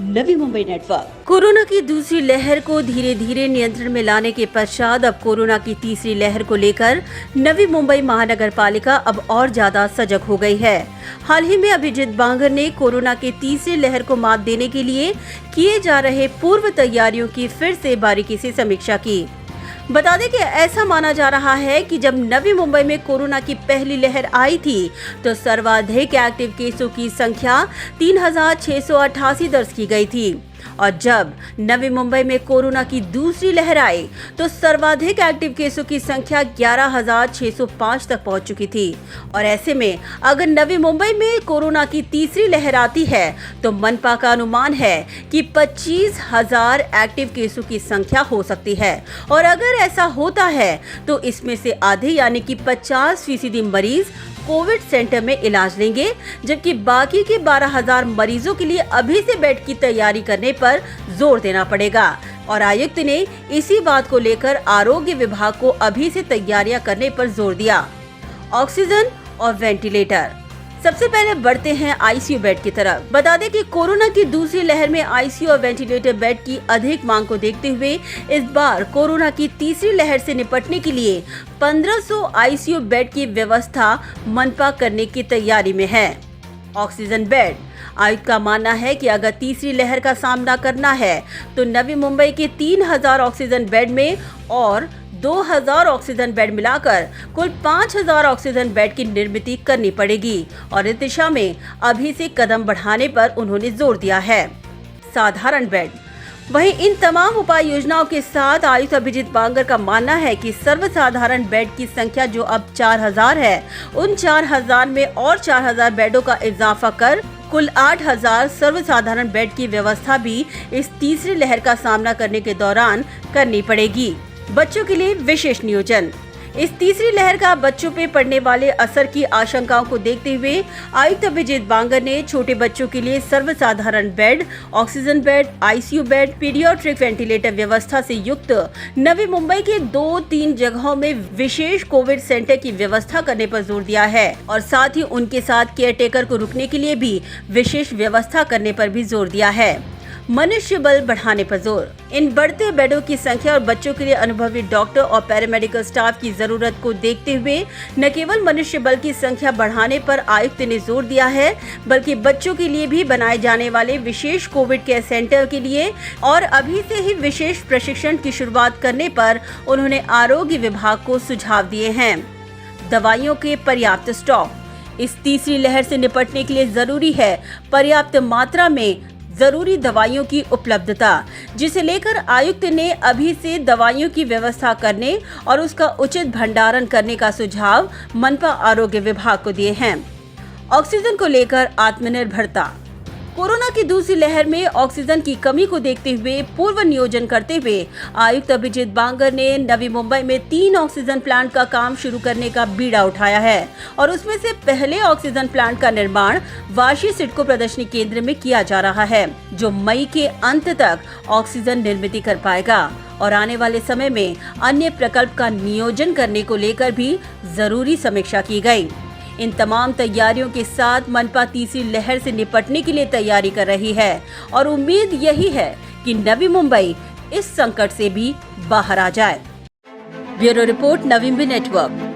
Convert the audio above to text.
Navi Mumbai network. Corona की दूसरी लहर को धीरे धीरे नियंत्रण में लाने के पश्चात अब कोरोना की तीसरी लहर को लेकर नवी मुंबई महानगर पालिका अब और ज्यादा सजग हो गई है। हाल ही में अभिजीत बांगर ने कोरोना की तीसरी लहर को मात देने के लिए किए जा रहे पूर्व तैयारियों की फिर से बारीकी से समीक्षा की। बता दें कि ऐसा माना जा रहा है कि जब नवी मुंबई में कोरोना की पहली लहर आई थी तो सर्वाधिक एक्टिव केसों की संख्या 3,688 दर्ज की गई थी और जब नवी मुंबई में कोरोना की दूसरी लहर आई तो सर्वाधिक एक्टिव केसों की संख्या 11,605 तक पहुंच चुकी थी। और ऐसे में अगर नवी मुंबई में कोरोना की तीसरी लहर आती है तो मनपा का अनुमान है कि 25,000 एक्टिव केसों की संख्या हो सकती है और अगर ऐसा होता है तो इसमें से आधे यानी कि 50% मरीज कोविड सेंटर में इलाज लेंगे, जबकि बाकी के 12,000 मरीजों के लिए अभी से बेड की तैयारी करने पर जोर देना पड़ेगा। और आयुक्त ने इसी बात को लेकर आरोग्य विभाग को अभी से तैयारियां करने पर जोर दिया। ऑक्सीजन और वेंटिलेटर। सबसे पहले बढ़ते हैं आईसीयू बेड की तरफ। बता दें कि कोरोना की दूसरी लहर में आईसीयू और वेंटिलेटर बेड की अधिक मांग को देखते हुए इस बार कोरोना की तीसरी लहर से निपटने के लिए 1500 आईसीयू बेड की व्यवस्था मनपा करने की तैयारी में है। Oxygen bed. आयुक्त का मानना है कि अगर तीसरी लहर का सामना करना है तो नवी मुंबई के 3,000 ऑक्सीजन बेड में और 2,000 ऑक्सीजन बेड मिलाकर कुल 5,000 ऑक्सीजन बेड की निर्मित करनी पड़ेगी और इस दिशा में अभी से कदम बढ़ाने पर उन्होंने जोर दिया है। साधारण बेड। वहीं इन तमाम उपाय योजनाओं के साथ आयुक्त अभिजीत बांगर का मानना है कि सर्वसाधारण बेड की संख्या जो अब 4,000 है, उन 4,000 में और 4,000 बेडों का इजाफा कर कुल 8,000 सर्वसाधारण बेड की व्यवस्था भी इस तीसरी लहर का सामना करने के दौरान करनी पड़ेगी। बच्चों के लिए विशेष नियोजन। इस तीसरी लहर का बच्चों पे पड़ने वाले असर की आशंकाओं को देखते हुए आयुक्त अभिजीत बांगर ने छोटे बच्चों के लिए सर्वसाधारण bed, oxygen bed, ICU bed, paediatric ventilator व्यवस्था से युक्त नवी मुंबई के 2-3 जगहों में विशेष कोविड सेंटर की व्यवस्था करने पर जोर दिया है और साथ ही उनके साथ केयरटेकर को रुकने के लिए भी विशेष व्यवस्था करने पर भी जोर दिया है। मनुष्य बल बढ़ाने पर जोर। इन बढ़ते बेडों की संख्या और बच्चों के लिए अनुभवी डॉक्टर और पैरामेडिकल स्टाफ की जरूरत को देखते हुए न केवल मनुष्य बल की संख्या बढ़ाने पर आयुक्त ने जोर दिया है, बल्कि बच्चों के लिए भी बनाए जाने वाले विशेष कोविड केयर सेंटर के लिए और अभी से ही विशेष प्रशिक्षण की शुरुआत करने पर उन्होंने आरोग्य विभाग को सुझाव दिए हैं। दवाइयों के पर्याप्त स्टॉक। इस तीसरी लहर से निपटने के लिए जरूरी है पर्याप्त मात्रा में जरूरी दवाइयों की उपलब्धता, जिसे लेकर आयुक्त ने अभी से दवाइयों की व्यवस्था करने और उसका उचित भंडारण करने का सुझाव मनपा आरोग्य विभाग को दिए हैं। ऑक्सीजन को लेकर आत्मनिर्भरता। कोरोना की दूसरी लहर में ऑक्सीजन की कमी को देखते हुए पूर्व नियोजन करते हुए आयुक्त अभिजीत बांगर ने नवी मुंबई में 3 ऑक्सीजन प्लांट का काम शुरू करने का बीड़ा उठाया है और उसमें से पहले ऑक्सीजन प्लांट का निर्माण वाशी सिडको प्रदर्शनी केंद्र में किया जा रहा है, जो मई के अंत तक ऑक्सीजन निर्मित कर पाएगा और आने वाले समय में अन्य प्रकल्प का नियोजन करने को लेकर भी जरूरी समीक्षा की गई। इन तमाम तैयारियों के साथ मनपा तीसरी लहर से निपटने के लिए तैयारी कर रही है और उम्मीद यही है कि नवी मुंबई इस संकट से भी बाहर आ जाए। Bureau report, Navi Mumbai network.